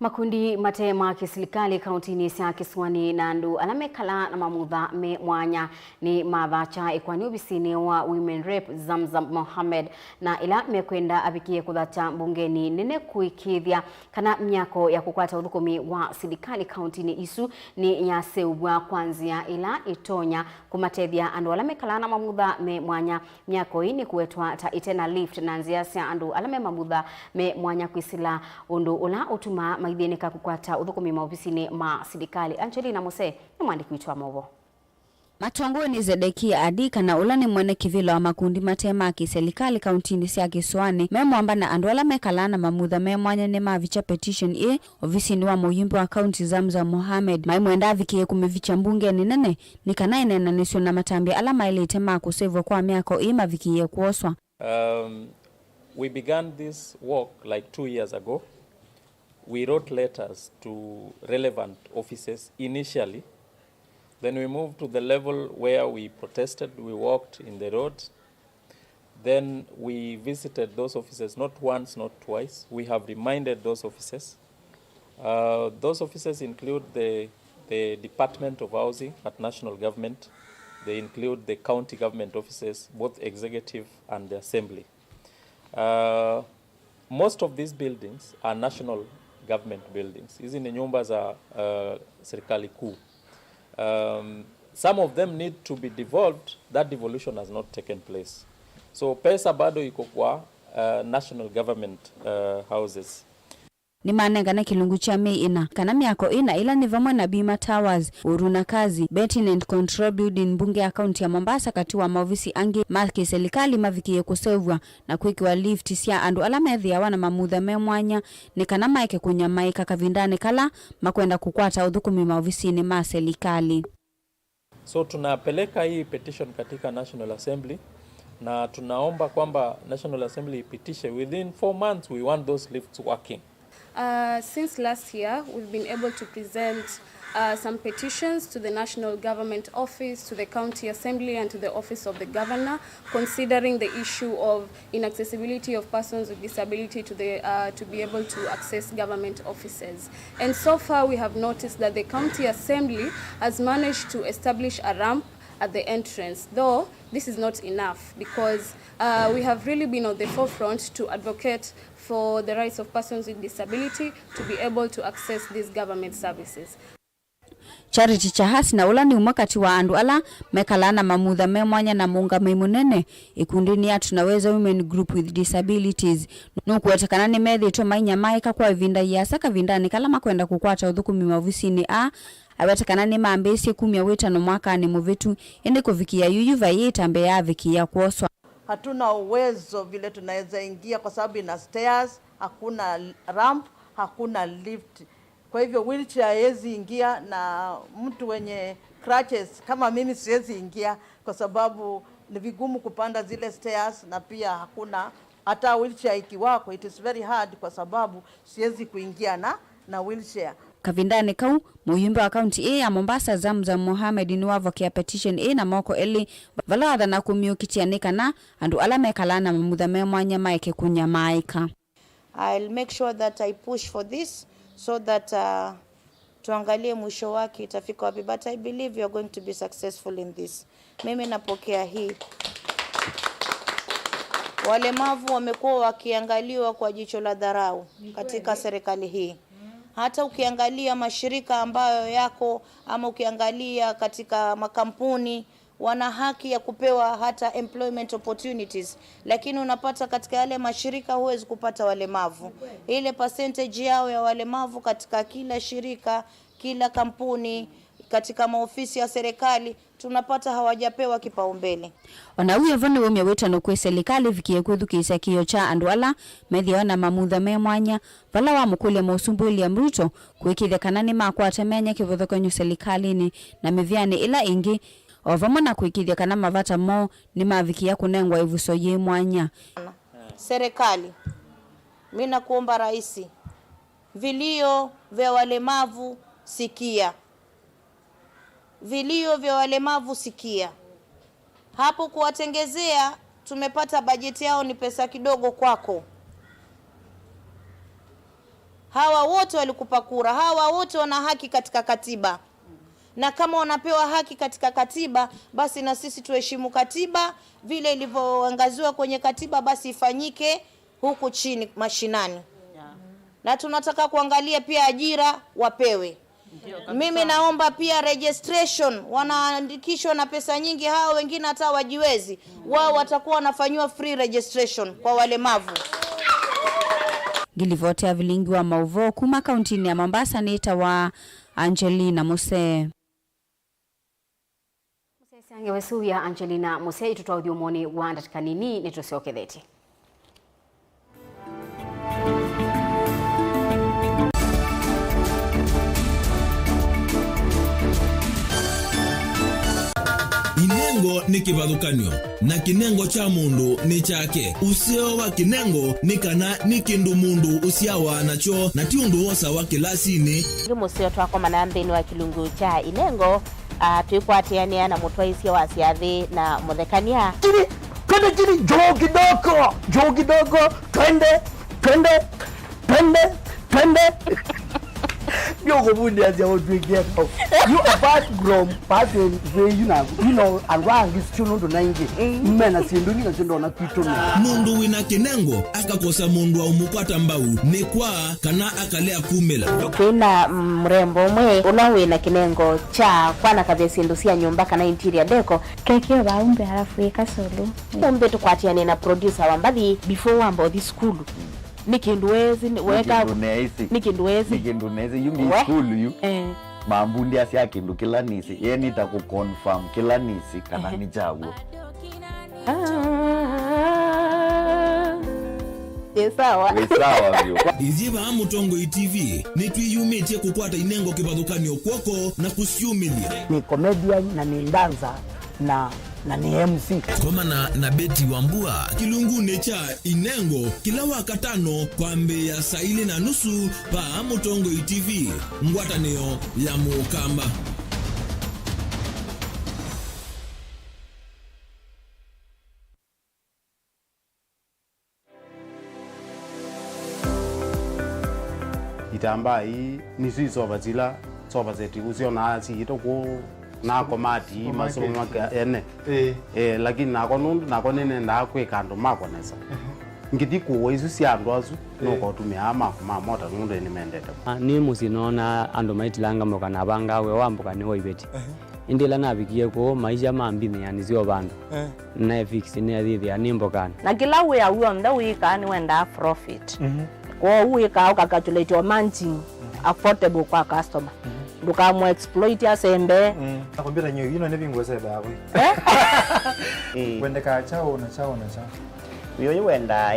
Makundi mate ma kisilikali kauntini cia Kisuani na andu alamekala na mamutha me mwanya ni mathacha ikwani obisini wa Women Rep Zamzam Mohamed na ila mekwenda abikie kuthata bungeni nene kuikithia kana myako ya kukwata uthukumi wa silikali kauntini isu ni ya seubwa kwanzia ila itonya kumatethia andu alamekala na mamutha me mwanya myako ini kuwetwa ta itena lift na nzia cia andu alame mamutha me mwanya kwisila undu ula utuma maithinika kukwata uthukumi maofisini ma serikali. Angelina Mose ni mwandiki wetu wa Mauvoo. Matongoni Zedekia Adika na ula ni mwene kivilo wa makundi matema kiserikali kauntini cia Kisuani memwamba na andu ala mekala na mamutha me mwanya ni mavicha petition ofisini wa muyimbo wa kaunti Zamzam Mohamed maimwenda avikie kumivicha mbunge ni nene ni kana inenanishwa na matambia ala mailite makusevwa kwa miako mavikie kuoswa. We began this work like 2 years ago. We wrote letters to relevant offices initially. Then we moved to the level where we protested, we walked in the roads. Then we visited those offices, not once, not twice. We have reminded those offices. Those offices include the Department of Housing at National Government. They include the county government offices, both executive and the assembly. Most of these buildings are national government buildings. Hizi ni nyumba za serikali kuu. Some of them need to be devolved. That devolution has not taken place. So pesa bado iko kwa national government houses. Ni manenga na kilungu cha mei ina kana miako ina ila ni vamwe na Bima Towers, Uruna Kazi, Betting and Control Building bunge ya kaunti ya Mombasa kati wa maofisi angi maki serikali mavikie kusevwa na kuikiwa lift sia andu ala methia wana mamutha me mwanya ni kana maike kunyamaika kavindane kala makwenda kukwata uthukumi maofisini ma serikali. So tunapeleka hii petition katika National Assembly na tunaomba kwamba National Assembly ipitishe within 4 months we want those lifts working. Since last year, we've been able to present some petitions to the National Government Office, to the County Assembly and to the Office of the Governor, considering the issue of inaccessibility of persons with disability to be able to access government offices. And so far we have noticed that the County Assembly has managed to establish a ramp at the entrance, though this is not enough because we have really been on the forefront to advocate for the rights of persons with disability to be able to access these government services. Charity Chahasi na ula ni umakati wa andu ala mekalana mamutha me mwanya na munga meimunene ikundini ya tunaweza women group with disabilities nukuwetekana ni methi ito mainya maika kwa vinda ya saka vindani kala makwenda kukwata uthukumi maofisini awetekana ni maambesi 15 mwaka ni muvitu ende kuvikia yuyu vaita mbe ya vikia kuoswa. Hatuna uwezo vile tunaweza ingia kwa sababu ina stairs, hakuna ramp, hakuna lift. Kwa hivyo wheelchair haiwezi ingia na mtu wenye crutches kama mimi siwezi ingia kwa sababu ni vigumu kupanda zile stairs na pia hakuna hata wheelchair ikiwako it is very hard kwa sababu siwezi kuingia na wheelchair. Kavindani kau muyimbo wa kaunti ya Mombasa Zamzam Mohamed ni wavokia petition na moko eli valadha na kumiukitianika na andu ala mekalana mamutha me mwanya maike kunyamaika. I'll make sure that I push for this so that tuangalie mwisho wake itafika wapi, but I believe you are going to be successful in this. Mimi napokea hii. Walemavu wamekuwa wakiangaliwa kwa jicho la dharau katika serikali hii. Hata ukiangalia mashirika ambayo yako ama ukiangalia katika makampuni wana haki ya kupewa hata employment opportunities, lakini unapata katika yale mashirika huwezi kupata walemavu. Ile percentage yao ya walemavu katika kila shirika, kila kampuni, katika maofisi ya serikali tunapata hawajapewa kipaumbele. Onauye vone wemya wetano kwe serikali vikie kuthukisa kio cha andu ala methia na mamutha me mwanya vala wa mukule Musumbuili ya Ruto kwikithia kanani makwata menya kivuthokonyo serikalini na mivyani ila ingi ovamo na kwikithia kana mavata mo ni mavikia kunengwa ivuso ye mwanya. Serikali, mimi nakuomba rais, vilio vya walemavu sikia. Vilio vya walemavu sikia. Hapo kuwatengezea tumepata bajeti yao ni pesa kidogo kwako. Hawa wote walikupa kura, hawa wote wana haki katika katiba. Na kama wanapewa haki katika katiba, basi na sisi tuheshimu katiba vile ilivyoangaziwa kwenye katiba, basi ifanyike huku chini mashinani. Na tunataka kuangalia pia ajira wapewe. Mimi naomba pia registration, wanaandikishwa na pesa nyingi, hao wengine hata wajiwezi, wao watakuwa wanafanywa free registration kwa walemavu. Gilivotea Vilingi wa Mauvoo kuma kauntini ya Mombasa nita wa Angelina Muse. Musesi angewesu ya Angelina Muse itutoa udhiumoni wa ndatikanini nitusioke dheti. Kinengo ni kivathukanio na kinengo cha mundu ni chake. Usio wa kinengo ni kana ni kindu mundu usiawa nacho na ti undu wosa wa kilasini. Musio twako manandini wa kilungu cha inengo tuikwatiania na mutwaisia wa siathi na muthekania. Chini jo kidogo twende Yo bundi as you drink here. You apart from person where you know around this chuno ndo nangi. Mena sinduni na chundo na kitu. Mundu wina kinengo akakosa mundu wa umupata mbau ni kwa kana akalea kumela. Kina mrembo mwe unawina kinengo cha kwana kavesindusia nyumba kana interior deco keke waumbe halafu ikasulu. Umbe tukwatiane na producer wambadi before wambo this school. Nikinduwezi weka nikinduwezi yungi school yu mambundi asia kindu kila nisi yeni ta ku confirm kila nisi kana ni jago Sawa vyo iziba Mutongo TV nitwiyumitie kukwata inengo kivathukanio kwoko na kusiumilia. Ni comedian na ni dancer na ni MC. Koma na Beti Wambua kilungune cha inengo kila wakatano kwa mbe ya saa 4:30 pa Mutongo TV ngwatanio ya Mukamba. Itamba hii nisi soba zeti usiona asi itoko na komati masomo maka ene lakini nako nundu nako nene ndakwe kando mako nesa ngiti kuwo isu siandu asu noko tumia ama mota nundu ni mendete ni musinona ando maitilanga mokana abanga we wambuka ni hoibeti indila nabikie ko maisha mambini yani sio bandu na fix ni adhithi animbokana na kila we awu mda wika ni wenda profit kwa wika ukakatulate wa managing affordable kwa customer duka mo exploit ya sembe nakwambia nyo yino ne bingwese bawe wende ka chao na Yo wenda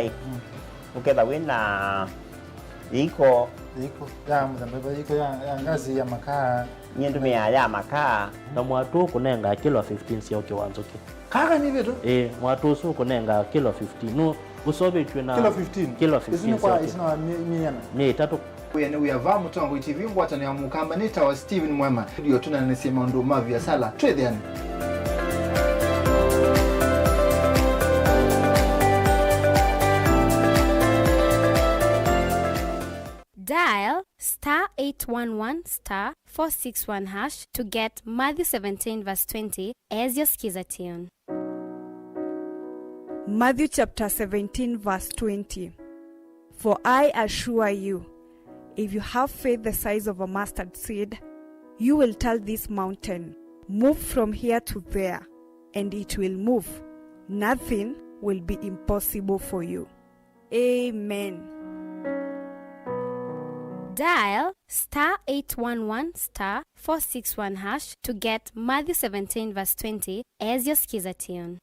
uketha wina iko ya mudamba iko ya ngazi ya makaa nyendu ya makaa na mwatu kunenga kilo 15 sio kiwanzo ki kaka ni vitu mwatu su kunenga kilo 15 no usobe chwe na kilo 15 isina miana ni tatu Uyane uyava Mutongo TV ngwatani ya Mukamba nita wa Steven Mwema ndio tunanisema ndo mavi ya sala twedhiani. Dial *811*461# to get Matthew 17:20 as your skiza tune. Matthew chapter 17 verse 20. For I assure you, if you have faith the size of a mustard seed, you will tell this mountain, move from here to there, and it will move. Nothing will be impossible for you. Amen. Dial *811*461# to get Matthew 17:20 as your skiza tune.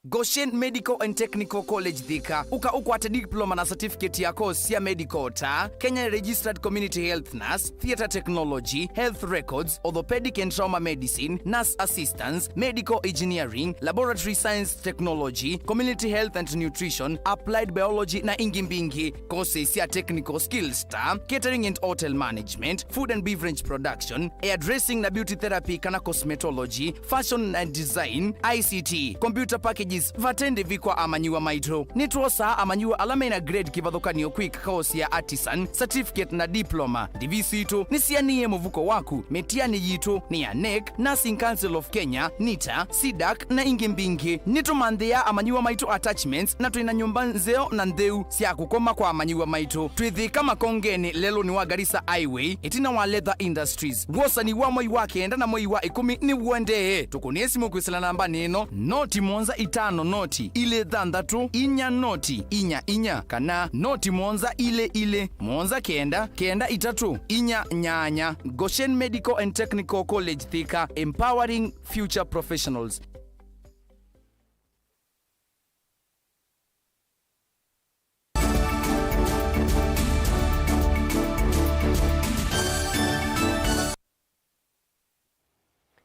Goshen Medical and Technical College Thika ukwata diploma na certificate ya course ya medical ta Kenya Registered Community Health Nurse, Theatre Technology, Health Records, Orthopedic and Trauma Medicine, Nurse Assistance, Medical Engineering, Laboratory Science Technology, Community Health and Nutrition, Applied Biology na ingimbingi. Courses ya Technical Skills ta Catering and Hotel Management, Food and Beverage Production, Hairdressing na Beauty Therapy kana Cosmetology, Fashion and Design, ICT, Computer Packaging colleges vatende vikwa amanyiwa maito nitwosa amanyiwa alamena grade kivathukanio quick course ya artisan certificate na diploma divisi itu nisianie muvuko waku metiani yitu ni ya NEC Nursing Council of Kenya NITA SIDAC na ingi mbingi nitumanthia amanyiwa maito attachments na twina nyumba nzeo na ntheu cia kukoma kwa amanyiwa maito twithika makongeni lelo ni wa Garissa Highway itina wa Leather Industries wosani wa mwai wa kenda na mwai wa 10 ni wende tukunesi mukwisila namba nino noti monza itano noti ile thanthatu inya noti inya inya kana noti monza ile monza kenda itatu inya nyanya. Goshen Medical and Technical College Thika, empowering future professionals.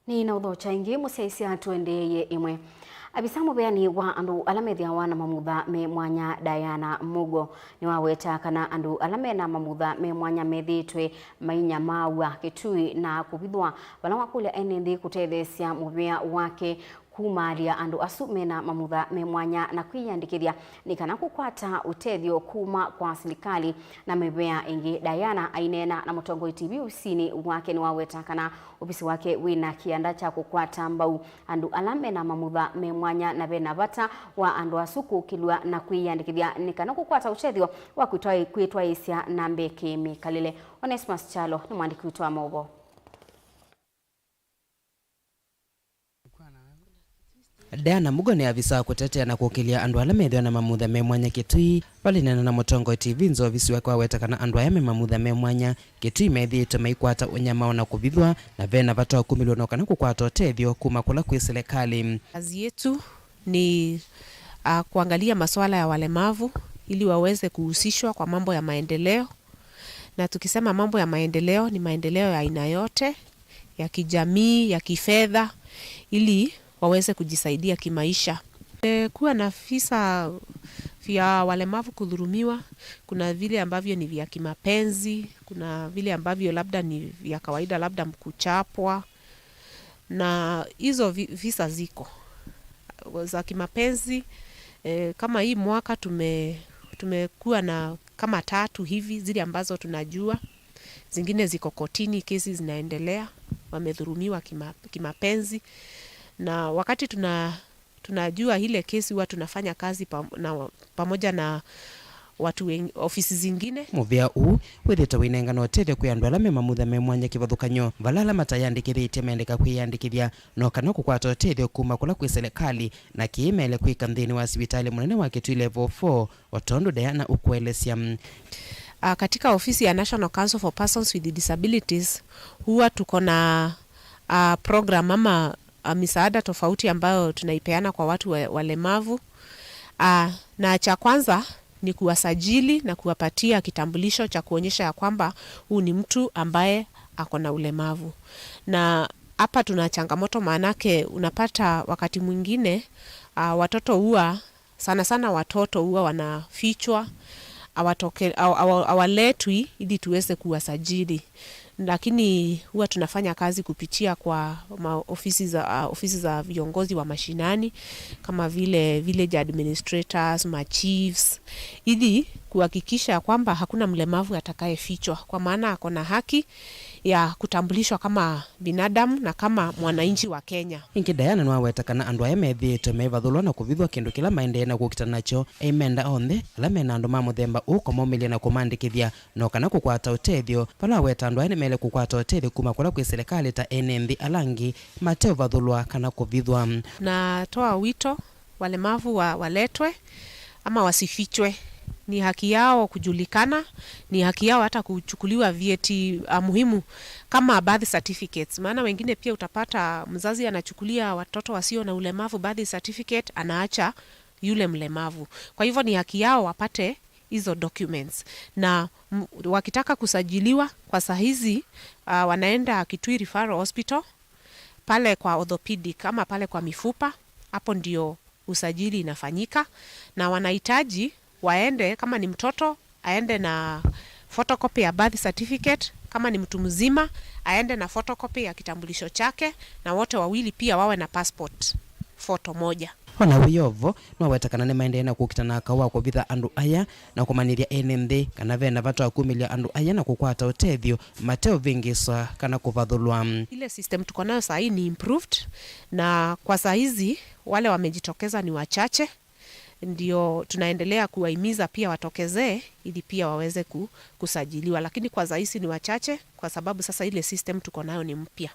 Ni na udho chaingi musiaisi atuendeye imwe. Abisa mubeani wa andu alamethia wana mamutha me mwanya Diana Mugo ni waweta kana andu alamena mamutha me mwanya methitwe mainya maua kitui na kubithwa bala wakulia enendi kutethesia mubea wake kumalia andu asumena mamutha me mwanya na kwiyandikithia ni kana kukwata utethio kuma kwa serikali na mebea ingi. Diana ainena na Mutongoi TV usini wake ni waweta kana ofisi wake wina kianda cha kukwata mbau andu alamena mamutha me mwanya na bena bata wa andu asuku kilwa na kwiyandikithia ni kana kukwata utethio wa kuitwa isia na mbeke mikalile. Onesmus Chalo ni mwandiki wetu wa Mauvoo. Diana Mugo ni avisa kutetea na kukilia andu alamethwa na mamutha me mwanya kitui valinena na Mutongoi TV nzo ofisi wake waweta kana andu ayame mamutha me mwanya kitui methitwe maikwata unyamao na kubithwa na vena vatoa kumiliono kana kukwata utethio kuma kula kwi serikali. Kazi yetu ni kuangalia masuala ya walemavu ili waweze kuhusishwa kwa mambo ya maendeleo, na tukisema mambo ya maendeleo ni maendeleo ya aina yote, ya kijamii, ya kifedha, ili waweze kujisaidia kimaisha. Kuwa na visa vya walemavu kudhulumiwa, kuna vile ambavyo ni vya kimapenzi, kuna vile ambavyo labda ni vya kawaida, labda kuchapwa, na hizo visa ziko za kimapenzi. Kama hii mwaka tumekuwa na kama 3 hivi zile ambazo tunajua, zingine ziko kotini, kesi zinaendelea, wamedhulumiwa kimapenzi. Na wakati tunajua ile kesi huwa tunafanya kazi pamoja na watu ofisi zingine. Muvia huu withita winengano utethio kwi andu alame mamutha me mwanya kivathukanyo valala matayandikithite mendeka kwiyandikithia no kana kukwata utethio kuma kula kwi serikali na kiimele kwika nthini wa sibitali munene wa Kitui level 4 Otondu Diana ukuelesya. Katika ofisi ya National Council for Persons with Disabilities huwa tuko na program ama misaada tofauti ambayo tunaipeana kwa watu walemavu. Na cha kwanza ni kuwasajili na kuwapatia kitambulisho cha kuonyesha ya kwamba huu ni mtu ambaye ako na ulemavu. Na hapa tuna changamoto, maanake unapata wakati mwingine watoto huwa sana watoto huwa wanafichwa, hawaletwi ili tuweze kuwasajili. Lakini huwa tunafanya kazi kupitia kwa ofisi za viongozi wa mashinani kama vile village administrators, chiefs, ili kuhakikisha kwamba hakuna mlemavu atakayefichwa, kwa maana ako na haki ya kutambulishwa kama binadamu na kama mwananchi wa Kenya. Ingi Diana nwaweta kana andu aya methitwe maivathulwa na kuvithwa kindu kila maendee na gukita nacho aimenda onthe ala mena andu ma muthemba ukomomilia na kumandikithia no kana kukwata utethio pala weta andu aya mele kukwata utethio kuma kula kwi serikali ta enendi alangi mateo vathulwa kana kuvithwa. Na toa wito walemavu waletwe ama wasifichwe. Ni haki yao kujulikana, ni haki yao hata kuchukuliwa vyeti muhimu kama birth certificates. Maana wengine pia utapata mzazi anachukulia watoto wasio na ulemavu birth certificate, anaacha yule mlemavu. Kwa hivyo ni haki yao wapate hizo documents. Na wakitaka kusajiliwa kwa saa hizi wanaenda Kitui Referral Hospital pale kwa orthopedic ama pale kwa mifupa, hapo ndio usajili inafanyika. Na wanahitaji waende, kama ni mtoto aende na photocopy ya birth certificate, kama ni mtu mzima aende na photocopy ya kitambulisho chake, na wote wawili pia wawe na passport photo moja. Ona wiyovo no wetakana ni maende na kukitana kawa kwa bitha andu aya na kumaniria enende kana vena vatu akumilia andu aya na kukwata utethio mateo vingisa kana kuvathulwa. Ile system tuko nayo saa hii ni improved, na kwa saa hizi wale wamejitokeza ni wachache, ndio tunaendelea kuwahimiza pia watokezee ili pia waweze kusajiliwa, lakini kwa saa hizi ni wachache kwa sababu sasa ile system tuko nayo ni mpya.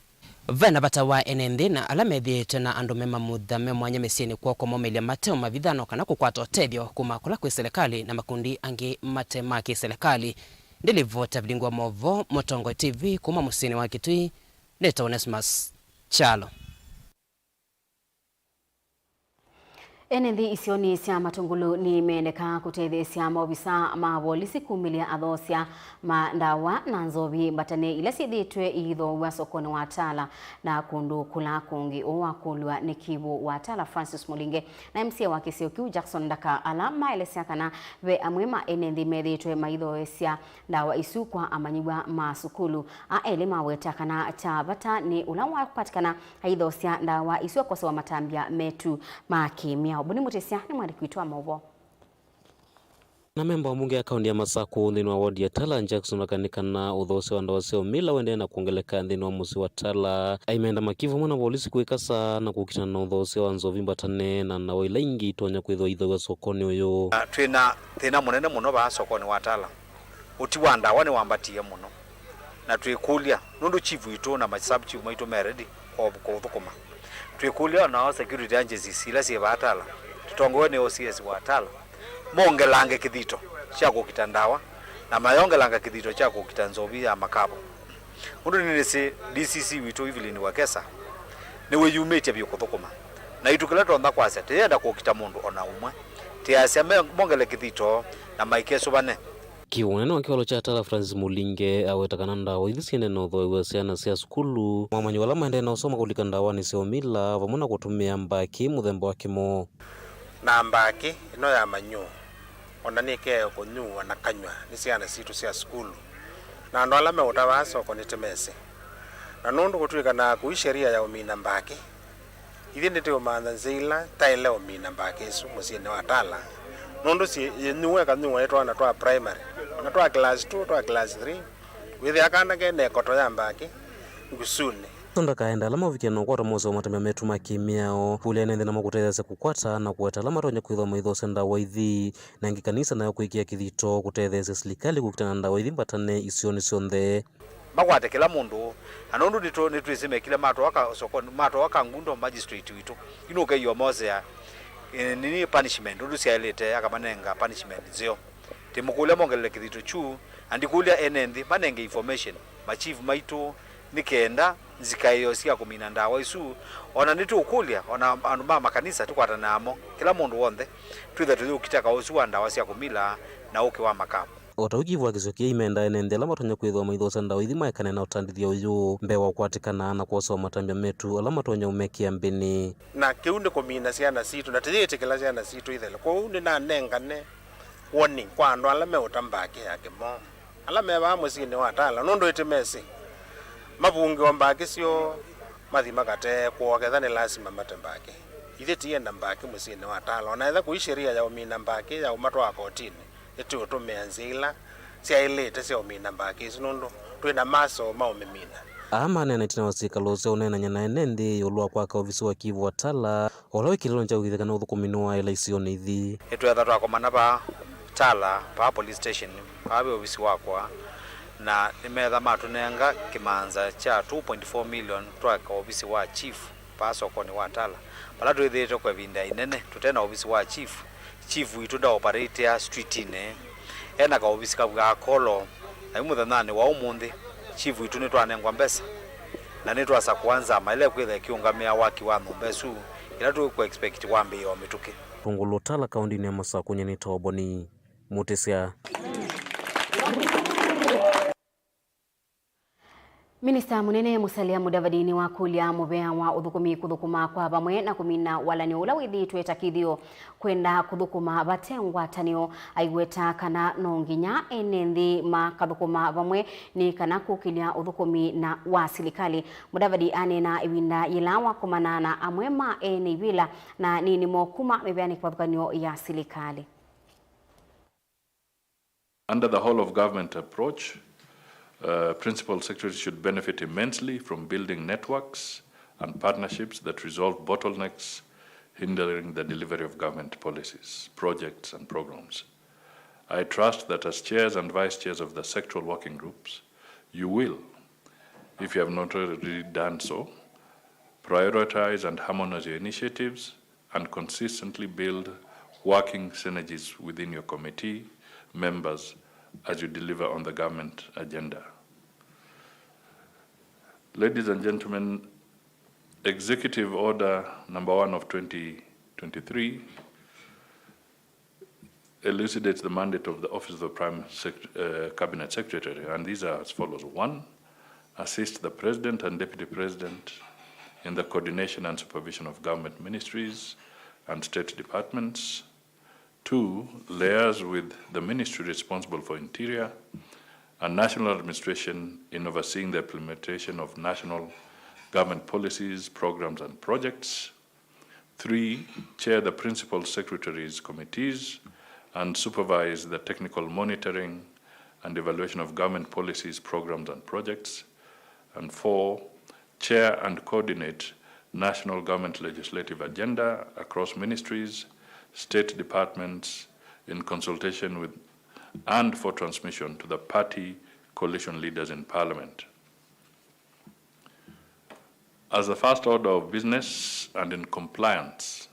Vena bata wa enende na alamethi tena andu mema muthame mwanya mesieni kwa komomelia mateo mavithano kana kukwata utethio kumakula kwi serikali na makundi angi matema ki serikali. Ndilivota Vilingi Mauvoo, Mutongo TV kuma musini wa Kitui, Neta Onesmus Chalo. Enethi isioni cia matungulu ni meneka kutethecia maobisa ma polisi kumilia athocia mandawa na nzovi batane ile sithitwe ithowa sokoni wa Tala na kundu kula kungi owakulwa ni kibu wa Tala Francis Mulinge na MC wa kisio kiu Jackson Daka alama elesia kana ve amwema enethi methitwe maithoecia ndawa isu kwa amanyiwa masukulu a elema weta kana cha bata ni ulawa kupatikana aithocia ndawa isu kwa sawa matambia metu makimia. Buni mutesia ni mwari kuitwa Mauvoo. Na memba wa bunge ya kaunti ya Masako ndini wa ward ya Tala Jackson wakanikana uthose wa ndawa seo mila wende na kuongeleka ndini wa musi wa Tala aimenda makivu mwana polisi kuikasa na kukitana na uthose wa nzovi mbatane na nawa ilaingi itonya kwithwa ithawa sokoni uyu. Twina munene muno ba sokoni wa Tala uti wa ndawa ni wambatie muno na twikulia nundu chief itu na sub chief maitu meredi kwa thukuma twikulia na security agencies ila si ba Tala tutongoe ni OCS wa Tala mongelange kithito cha kukitandawa na mayongelanga kithito cha kukitanzobi ya makabo undu ni si DCC witu hivi ni wakesa ni we umete byo kuthukuma na itukila tonda kwase tenda kukita mundu ona umwe tiasia mongele kithito na maikeso bane kiwone wa kiwalo cha Tala Francis Mulinge awetakana ndawa ithisiene no thoiwa ciana cia skulu mwamanyi wala maende na usoma kulika ndawa ni sio mila vamuna kutumia mbaki muthemba wa kimo na mbaki ino ya manyu ona nike kunyua na kanywa ni ciana citu cia skulu na ndo ala meuta soko ni temese na nundu gutwika na kuisheria ya umina mbaki ithi ndite umana nzila taile umina mbaki isu musine wa Tala nundu si nyuwe kanyua etwa na twa primary na twa class 2 twa class 3 withi akana kene koto ya mbaki ngusune Tonda kaenda alama uvikiano kwa ramoza umatamia metu makimiao puli ene na makuteza kukwata na kuweta alama tonye kuidwa maidho senda waithi na ngikanisa na kuikia kithito kuteza serikali kukitana ndawa ithi mbatane isioni sionde makwate kila mundu anondu nitwisime kila mato waka sokoni mato waka ngundo magistrate witu inuka yo mozea nini punishment ndu sialete akamanenga punishment zio timukule mongele kithito chu andikulia enendi manenge information machief maitu nikenda zikayo sia kumina ndawa isu ona nitu ukulia ona anuma makanisa tukwata namo kila mundu wonde twithe tukitaka usuwa ndawa sia kumila na uke wa makamu otaukivu akizokia imenda enende alama tonye kwithwa maitho senda ithi maekane na utandithia uyu mbewa kwatikana na kuosa matambia metu alama tonye umekia mbini na kiunde kumina ciana citu na tijete kila ciana citu ithele kwa unde na nengane warning kwa ndo alame utambaki yake mo alame ba musine wa Tala nondo itemesi mabunge wa mbaki sio mathima kate kuoketha ni lazima matembake ithe tienda mbaki musine wa Tala na etha kuisheria ya umina mbaki ya umatwa kotini etu utumia nzila cia ilete cia umina mbaki nondo twina maso maumimina ama nene tina wasika lose unena nyana enende yolwa kwa ofisi wa Kivu wa Tala olawe kililo nja ukithekana uthukumino wa ila isione ithi etu etha twakomana pa Tala pa police station pa ofisi wakwa na nimetha matunenga kimanza cha 2.4 million twaka ofisi wa chief pa sokoni wa Tala pala twithite kwa vinda inene tutena ofisi wa chief witu nda operate ya street ine ena ka ofisi ka kolo na muthanani wa umundi chief witu ni twanengwa mbesa na ni twasa kwanza maile kwitha kiungamia waki wa mbesu ila tu ku expect wambi wa mituke Tungulu Tala kaunti ya Masako nyeni toboni mutesia Minista munene Musalia Mudavadi ni wakulia mubea wa uthukumi kuthukuma kwa bamwe na kumina walani ula withi twetakithio kwenda kuthukuma batengwa tanio aigweta kana nonginya enenthi makathukuma bamwe ni kana kukilia uthukumi na wa silikali. Mudavadi anena iwinda yilawa kumanana amwema ene ibila na nini mokuma mebeani kwa thukanio ya silikali. Under the whole of government approach, principal secretaries should benefit immensely from building networks and partnerships that resolve bottlenecks hindering the delivery of government policies, projects, and programs. I trust that as chairs and vice chairs of the sectoral working groups, you will, if you have not already done so, prioritize and harmonize your initiatives and consistently build working synergies within your committee members as you deliver on the government agenda. Ladies and gentlemen, Executive Order number 1 of 2023 elucidates the mandate of the Office of the Prime Cabinet Secretary, and these are as follows. 1, assist the President and Deputy President in the coordination and supervision of government ministries and state departments. 2, liaise with the ministry responsible for interior and national administration in overseeing the implementation of national government policies, programs, and projects. 3, chair the principal secretaries' committees and supervise the technical monitoring and evaluation of government policies, programs, and projects. And 4, chair and coordinate national government legislative agenda across ministries, state departments in consultation with and for transmission to the party coalition leaders in Parliament. As the first order of business and in compliance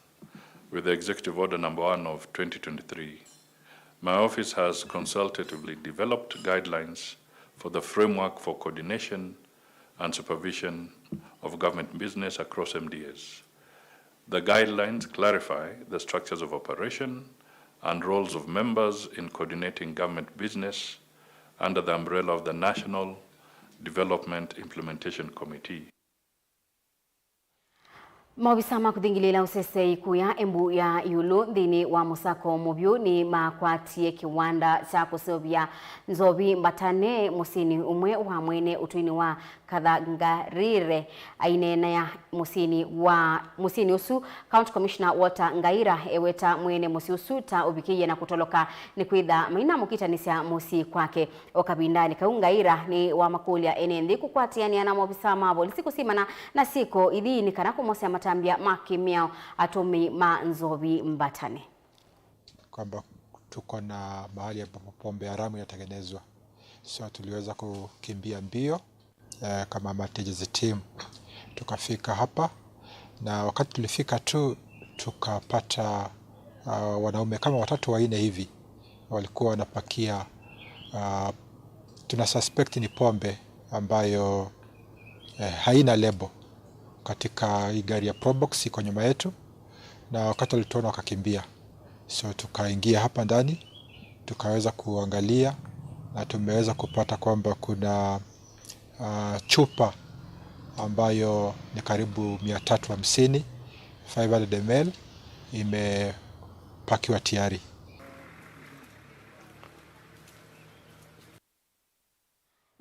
with the Executive Order number 1 of 2023, my office has consultatively developed guidelines for the framework for coordination and supervision of government business across MDAs. The guidelines clarify the structures of operation and roles of members in coordinating government business under the umbrella of the National Development Implementation Committee. Maobisa makuthingilila usese ikuya embu ya yulu dhini wa musako mubyu ni makwatie kiwanda cha kusovya nzobi mbatane musini umwe wa mwene utuini wa Kathangarire ainena ya musini usu County Commissioner Walter Ngaira eweta mwene musi usu ta ubikiye na kutoloka ni kwitha maina mukitanisia musi kwake okabindani Ngaira ni wa makulia enenthi kukwatiania na maobisa mabolisi kusimana na siko idhi ni kana kumosia matambia makimiao atumi ma nzobi mbatane kwamba tuko na mahali ambapo pombe haramu yatengenezwa, so tuliweza kukimbia mbio kama matejezi team tukafika hapa, na wakati tulifika tu tukapata wanaume kama 3 4 hivi walikuwa wanapakia tuna suspect ni pombe ambayo haina lebo katika gari ya Probox iko nyuma yetu, na wakati walituona wakakimbia. So tukaingia hapa ndani tukaweza kuangalia na tumeweza kupata kwamba kuna chupa ambayo ni karibu 350 500 ml imepakiwa tayari.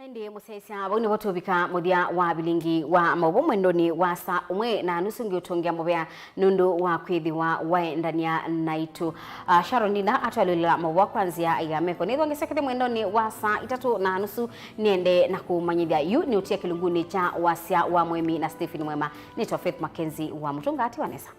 Ndiye musaisia woni wotobika mudia wa Vilingi wa Mauvoo mwendoni wa saa 1:30 ngiotongia mubea nundu wa kwithi wa ndania naitu Sharon Nina atwalila Mauvoo kwanzia ya meko nithwa ngisekete mwendoni wa saa 3:30 niende na kumanyithia yu ni utia kilunguni cha wasia wa mwemi na Stephen Mwema. Nito Faith MAKENZI wa Mutungati Wanesa.